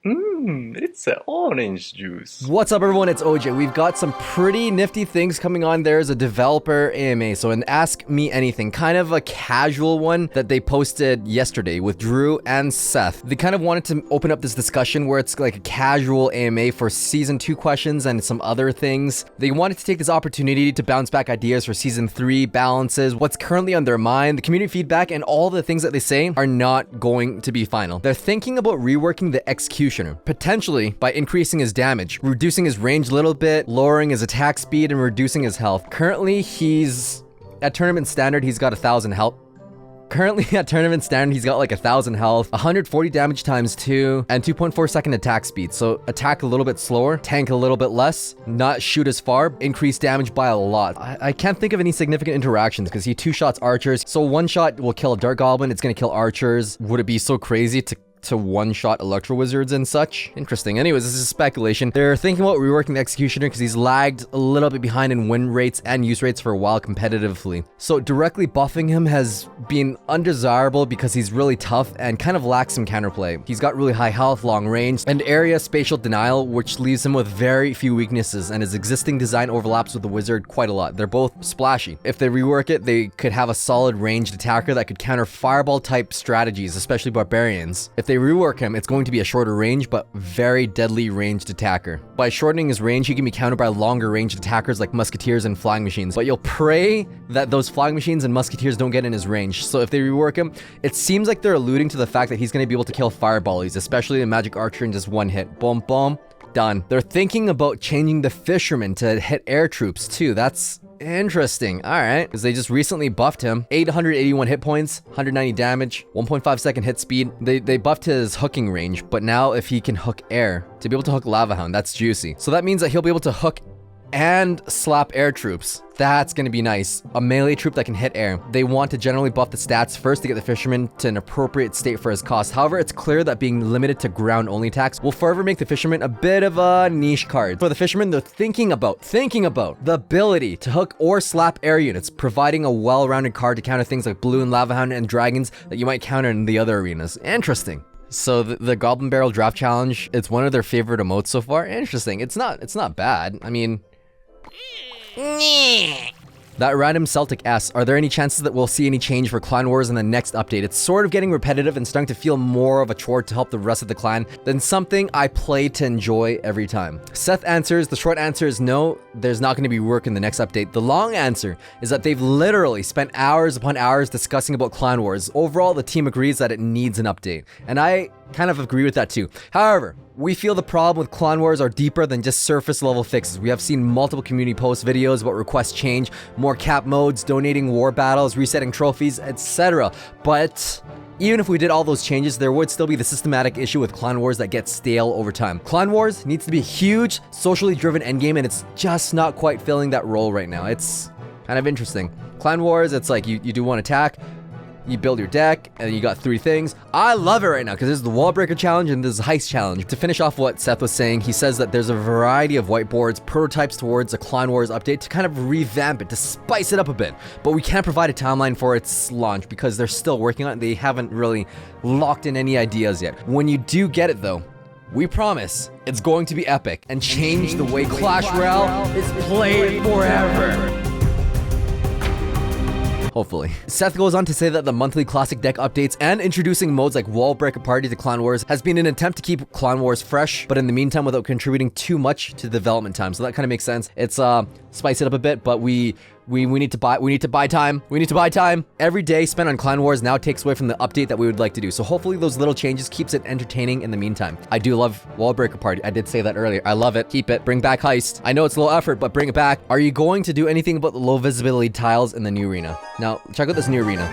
It's an orange juice. What's up, everyone? It's OJ. We've got some pretty nifty things coming on. There's a developer AMA, so an Ask Me Anything, kind of a casual one that they posted yesterday with Drew and Seth. They kind of wanted to open up this discussion where it's like a casual AMA for Season 2 questions and some other things. They wanted to take this opportunity to bounce back ideas for Season 3, balances, what's currently on their mind. The community feedback and all the things that they say are not going to be final. They're thinking about reworking the executioner, potentially by increasing his damage, reducing his range a little bit, lowering his attack speed, and reducing his health. Currently, he's at tournament standard, he's got 1,000 health. Currently at tournament standard, he's got like 1,000 health, 140 damage times 2, and 2.4 second attack speed. So attack a little bit slower, tank a little bit less, not shoot as far, increase damage by a lot. I can't think of any significant interactions because he two-shots archers. So one shot will kill a Dark Goblin, it's gonna kill archers. Would it be so crazy to one-shot Electro Wizards and such? Interesting. Anyways, this is speculation. They're thinking about reworking the Executioner because he's lagged a little bit behind in win rates and use rates for a while competitively. So directly buffing him has been undesirable because he's really tough and kind of lacks some counterplay. He's got really high health, long range, and area spatial denial, which leaves him with very few weaknesses, and his existing design overlaps with the Wizard quite a lot. They're both splashy. If they rework it, they could have a solid ranged attacker that could counter fireball type strategies, especially barbarians. If they rework him, it's going to be a shorter range, but very deadly ranged attacker. By shortening his range, he can be countered by longer ranged attackers like musketeers and flying machines, but you'll pray that those flying machines and musketeers don't get in his range. So if they rework him, it seems like they're alluding to the fact that he's going to be able to kill fireballies, especially the magic archer in just one hit. Boom, boom, done. They're thinking about changing the Fisherman to hit air troops too. That's interesting. All right, because they just recently buffed him. 881 hit points, 190 damage, 1.5 second hit speed. They buffed his hooking range, but now if he can hook air, to be able to hook Lava Hound, that's juicy. So that means that he'll be able to hook and slap air troops. That's gonna be nice. A melee troop that can hit air. They want to generally buff the stats first to get the Fisherman to an appropriate state for his cost. However, it's clear that being limited to ground only attacks will forever make the Fisherman a bit of a niche card. For the Fisherman, they're thinking about the ability to hook or slap air units, providing a well-rounded card to counter things like Blue and Lava Hound and dragons that you might counter in the other arenas. Interesting. So the Goblin Barrel Draft Challenge, it's one of their favorite emotes so far. Interesting. It's not bad. I mean, that random Celtic asks, are there any chances that we'll see any change for Clan Wars in the next update? It's sort of getting repetitive and starting to feel more of a chore to help the rest of the clan than something I play to enjoy every time. Seth answers, the short answer is no, there's not going to be work in the next update. The long answer is that they've literally spent hours upon hours discussing about Clan Wars. Overall, the team agrees that it needs an update, and I kind of agree with that too. However, we feel the problem with Clan Wars are deeper than just surface level fixes. We have seen multiple community post videos about request change, more cap modes, donating war battles, resetting trophies, etc. But even if we did all those changes, there would still be the systematic issue with Clan Wars that gets stale over time. Clan Wars needs to be a huge, socially driven endgame, and it's just not quite filling that role right now. It's kind of interesting. Clan Wars, it's like you do one attack, you build your deck, and you got 3 things. I love it right now because there's the Wall Breaker Challenge and there's the Heist Challenge. To finish off what Seth was saying, he says that there's a variety of whiteboards, prototypes towards a Clan Wars update to kind of revamp it, to spice it up a bit. But we can't provide a timeline for its launch because they're still working on it. They haven't really locked in any ideas yet. When you do get it though, we promise it's going to be epic and change the way Clash Royale is played forever. Hopefully. Seth goes on to say that the monthly classic deck updates and introducing modes like Wall Breaker Party to Clan Wars has been an attempt to keep Clan Wars fresh, but in the meantime without contributing too much to the development time. So that kind of makes sense. It's spice it up a bit, but we need to buy time. We need to buy time. Every day spent on Clan Wars now takes away from the update that we would like to do. So hopefully those little changes keeps it entertaining in the meantime. I do love Wall Breaker Party. I did say that earlier. I love it. Keep it. Bring back Heist. I know it's low effort, but bring it back. Are you going to do anything about the low visibility tiles in the new arena? Now, check out this new arena.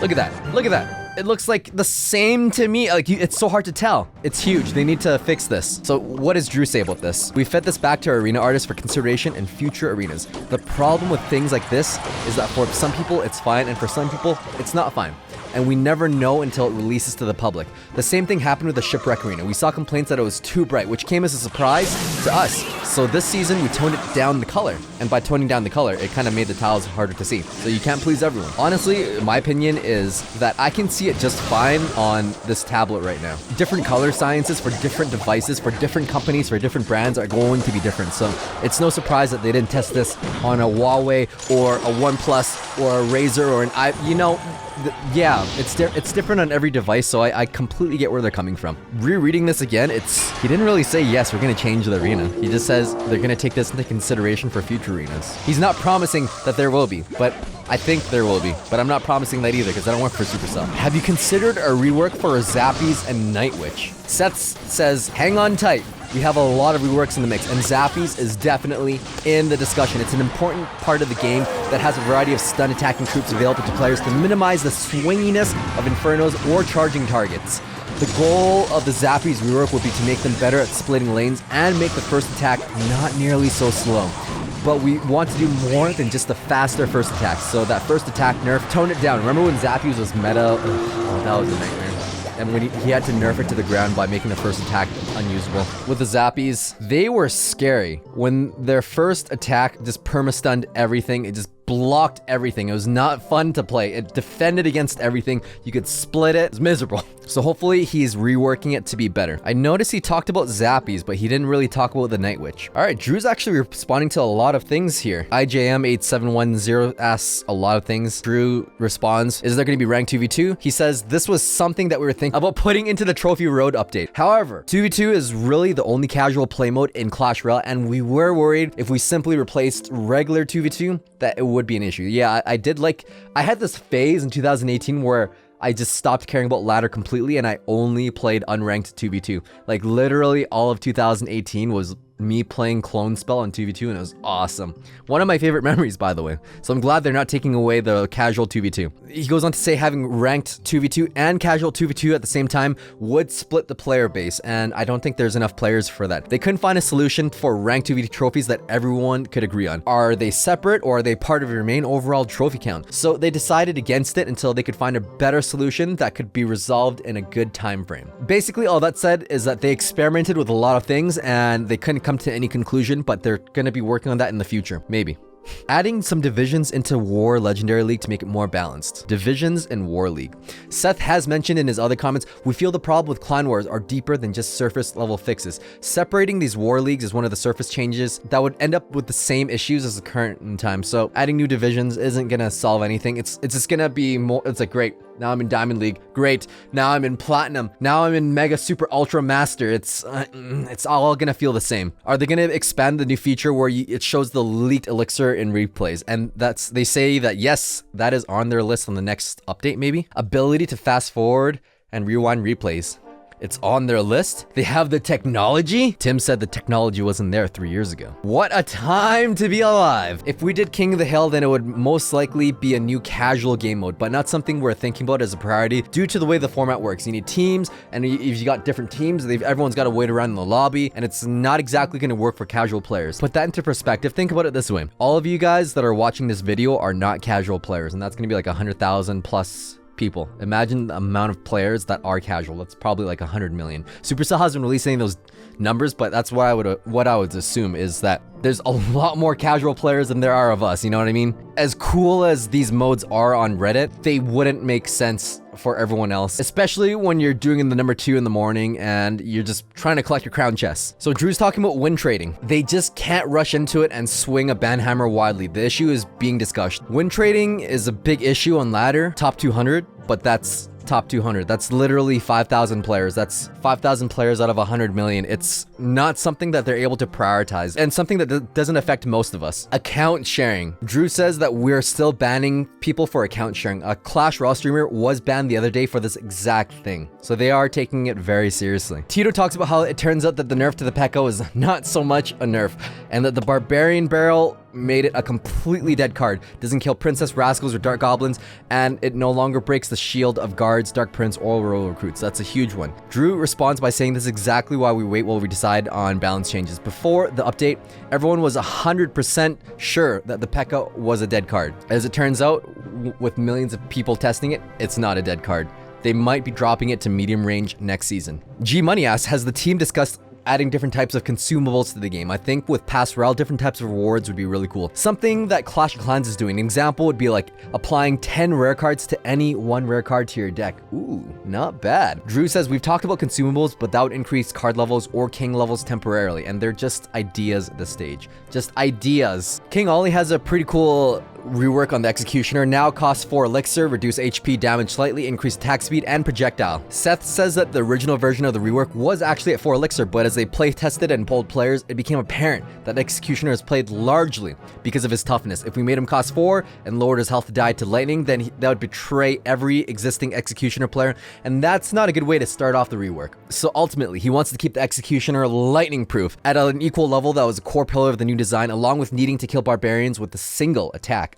Look at that. Look at that. It looks like the same to me. Like, it's so hard to tell. It's huge. They need to fix this. So what does Drew say about this? We fed this back to our arena artists for consideration in future arenas. The problem with things like this is that for some people it's fine and for some people it's not fine. And we never know until it releases to the public. The same thing happened with the Shipwreck Arena. We saw complaints that it was too bright, which came as a surprise to us. So this season we toned it down the color. And by toning down the color, it kind of made the tiles harder to see. So you can't please everyone. Honestly, my opinion is that I can see it just fine on this tablet right now. Different color sciences for different devices, for different companies, for different brands are going to be different. So it's no surprise that they didn't test this on a Huawei or a OnePlus or a Razer or an yeah, it's different on every device, so I completely get where they're coming from. Rereading this again, he didn't really say, yes, we're going to change the arena. He just says they're going to take this into consideration for future arenas. He's not promising that there will be, but I think there will be. But I'm not promising that either, because I don't work for Supercell. Have you considered a rework for a Zappies and Night Witch? Seth says, hang on tight. We have a lot of reworks in the mix, and Zappies is definitely in the discussion. It's an important part of the game that has a variety of stun attacking troops available to players to minimize the swinginess of Infernos or charging targets. The goal of the Zappies rework would be to make them better at splitting lanes and make the first attack not nearly so slow. But we want to do more than just a faster first attack. So that first attack nerf, tone it down. Remember when Zappies was meta? Oh, that was a nightmare. And when he had to nerf it to the ground by making the first attack unusable. With the Zappies, they were scary. When their first attack just perma-stunned everything, it just blocked everything. It was not fun to play. It defended against everything. You could split it. It was miserable. So hopefully he's reworking it to be better. I noticed he talked about Zappies, but he didn't really talk about the Night Witch. All right, Drew's actually responding to a lot of things here. IJM8710 asks a lot of things. Drew responds, is there going to be ranked 2v2? He says, this was something that we were thinking about putting into the Trophy Road update. However, 2v2 is really the only casual play mode in Clash Royale, and we were worried if we simply replaced regular 2v2, that it would be an issue. Yeah, I had this phase in 2018 where I just stopped caring about ladder completely and I only played unranked 2v2. Like literally all of 2018 was me playing Clone Spell on 2v2 and it was awesome. One of my favorite memories, by the way. So I'm glad they're not taking away the casual 2v2. He goes on to say having ranked 2v2 and casual 2v2 at the same time would split the player base, and I don't think there's enough players for that. They couldn't find a solution for ranked 2v2 trophies that everyone could agree on. Are they separate or are they part of your main overall trophy count? So they decided against it until they could find a better solution that could be resolved in a good time frame. Basically, all that said is that they experimented with a lot of things and they couldn't come to any conclusion, but they're going to be working on that in the future, maybe. Adding some divisions into War Legendary League to make it more balanced. Divisions in War League. Seth has mentioned in his other comments, we feel the problem with Clan Wars are deeper than just surface level fixes. Separating these War Leagues is one of the surface changes that would end up with the same issues as the current time. So adding new divisions isn't gonna solve anything. It's just gonna be more, it's like, great, now I'm in Diamond League. Great, now I'm in Platinum. Now I'm in Mega Super Ultra Master. It's all gonna feel the same. Are they gonna expand the new feature where it shows the leaked elixir in replays? And they say that yes, that is on their list on the next update maybe. Ability to fast forward and rewind replays. It's on their list. They have the technology. Tim said the technology wasn't there 3 years ago. What a time to be alive. If we did King of the Hill, then it would most likely be a new casual game mode, but not something we're thinking about as a priority due to the way the format works. You need teams, and if you got different teams, everyone's got to wait around in the lobby, and it's not exactly going to work for casual players. Put that into perspective. Think about it this way. All of you guys that are watching this video are not casual players, and that's going to be like 100,000 plus people. Imagine the amount of players that are casual. That's probably like 100 million. Supercell hasn't released any of those numbers, but that's what I would assume is that there's a lot more casual players than there are of us, you know what I mean? As cool as these modes are on Reddit, they wouldn't make sense for everyone else, especially when you're doing the number 2 in the morning and you're just trying to collect your crown chests. So Drew's talking about win trading. They just can't rush into it and swing a banhammer widely. The issue is being discussed. Win trading is a big issue on ladder, top 200, but that's top 200. That's literally 5,000 players. That's 5,000 players out of 100 million. It's not something that they're able to prioritize and something that doesn't affect most of us. Account sharing. Drew says that we're still banning people for account sharing. A Clash Royale streamer was banned the other day for this exact thing. So they are taking it very seriously. Tito talks about how it turns out that the nerf to the PEKKA is not so much a nerf and that the Barbarian Barrel made it a completely dead card. Doesn't kill Princess Rascals or Dark Goblins, and it no longer breaks the shield of Guards, Dark Prince, or Royal Recruits. That's a huge one. Drew responds by saying this is exactly why we wait while we decide on balance changes. Before the update, everyone was 100% sure that the PEKKA was a dead card. As it turns out, with millions of people testing it, it's not a dead card. They might be dropping it to medium range next season. G Money asks, has the team discussed adding different types of consumables to the game. I think with Pass Rel, different types of rewards would be really cool. Something that Clash of Clans is doing. An example would be like applying 10 rare cards to any one rare card to your deck. Ooh, not bad. Drew says, we've talked about consumables, but that would increase card levels or king levels temporarily, and they're just ideas at this stage. Just ideas. King Ollie has a pretty cool rework on the Executioner. Now costs 4 elixir, reduce HP damage slightly, increase attack speed and projectile. Seth says that the original version of the rework was actually at 4 elixir, but as they play tested and polled players, it became apparent that Executioner is played largely because of his toughness. If we made him cost 4 and lowered his health to die to lightning, then that would betray every existing Executioner player, and that's not a good way to start off the rework. So ultimately, he wants to keep the Executioner lightning proof at an equal level that was a core pillar of the new design, along with needing to kill barbarians with a single attack.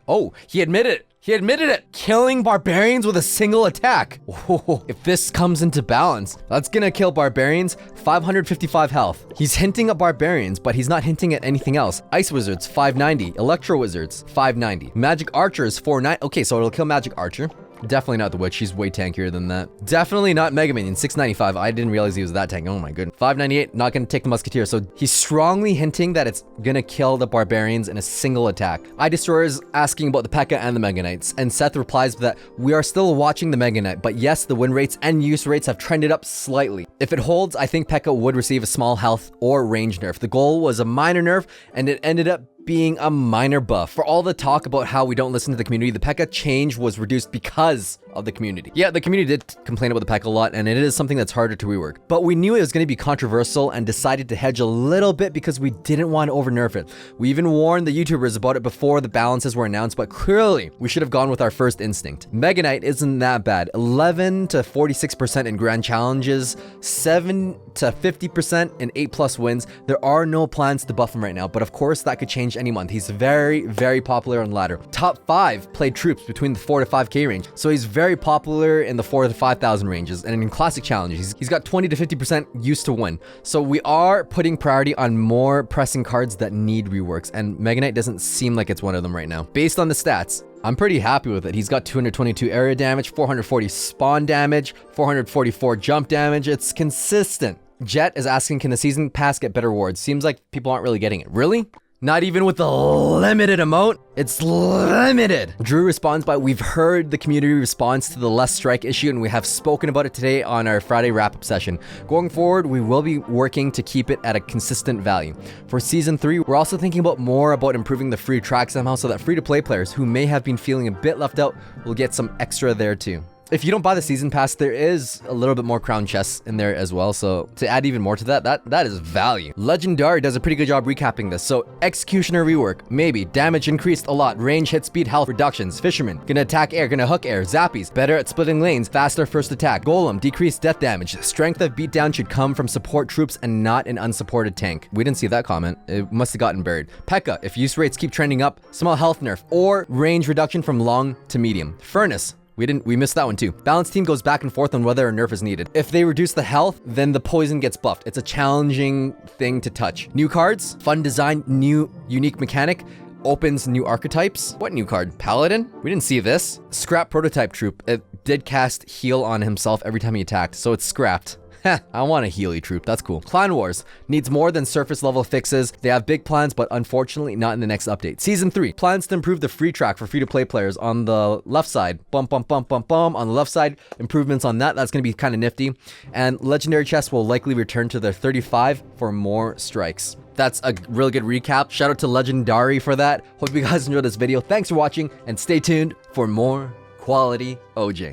Oh, he admitted it. He admitted it. Killing barbarians with a single attack. Oh, if this comes into balance, that's gonna kill barbarians, 555 health. He's hinting at barbarians, but he's not hinting at anything else. Ice Wizards, 590. Electro Wizards, 590. Magic Archers, 490. Okay, so it'll kill Magic Archer. Definitely not the Witch. She's way tankier than that. Definitely not Mega Minion, 695. I didn't realize he was that tank. Oh my goodness. 598, not gonna take the Musketeer. So he's strongly hinting that it's gonna kill the barbarians in a single attack. iDestroyer is asking about the P.E.K.K.A. and the Mega Knights, and Seth replies that we are still watching the Mega Knight, but yes, the win rates and use rates have trended up slightly. If it holds, I think P.E.K.K.A. would receive a small health or range nerf. The goal was a minor nerf, and it ended up being a minor buff. For all the talk about how we don't listen to the community, the P.E.K.K.A. change was reduced because of the community. Yeah, the community did complain about the P.E.K.K.A. a lot, and it is something that's harder to rework. But we knew it was going to be controversial and decided to hedge a little bit because we didn't want to over nerf it. We even warned the YouTubers about it before the balances were announced, but clearly we should have gone with our first instinct. Mega Knight isn't that bad. 11 to 46% in grand challenges, 7 to 50% in 8+ wins. There are no plans to buff him right now, but of course that could change any month. He's very, very popular on ladder. Top 5 played troops between the 4 to 5k range, so he's very popular in the 4 to 5,000 ranges, and in classic challenges he's got 20 to 50% used to win. So we are putting priority on more pressing cards that need reworks, and Mega Knight doesn't seem like it's one of them right now. Based on the stats, I'm pretty happy with it. He's got 222 area damage, 440 spawn damage, 444 jump damage. It's consistent. Jet is asking, can the season pass get better rewards? Seems like people aren't really getting it. Really? Not even with the limited emote? It's limited. Drew responds by, we've heard the community response to the less strike issue, and we have spoken about it today on our Friday wrap-up session. Going forward, we will be working to keep it at a consistent value. For Season 3, we're also thinking more about improving the free track somehow so that free-to-play players who may have been feeling a bit left out will get some extra there too. If you don't buy the season pass, there is a little bit more crown chests in there as well. So to add even more to that is value. Legendary does a pretty good job recapping this. So Executioner rework, maybe. Damage increased a lot. Range, hit speed, health reductions. Fisherman, gonna attack air, gonna hook air. Zappies, better at splitting lanes, faster first attack. Golem, decreased death damage. Strength of beatdown should come from support troops and not an unsupported tank. We didn't see that comment. It must have gotten buried. P.E.K.K.A. if use rates keep trending up, small health nerf, or range reduction from long to medium. Furnace, we missed that one too. Balance team goes back and forth on whether a nerf is needed. If they reduce the health, then the poison gets buffed. It's a challenging thing to touch. New cards, fun design, new unique mechanic, opens new archetypes. What new card? Paladin? We didn't see this. Scrap prototype troop. It did cast heal on himself every time he attacked, so it's scrapped. I want a Healy troop. That's cool. Clan Wars needs more than surface level fixes. They have big plans, but unfortunately not in the next update. Season 3 plans to improve the free track for free-to-play players on the left side. Bum, bum, bum, bum, bum. On the left side, improvements on that. That's going to be kind of nifty. And legendary chests will likely return to their 35 for more strikes. That's a really good recap. Shout out to Legendary for that. Hope you guys enjoyed this video. Thanks for watching, and stay tuned for more quality OJ.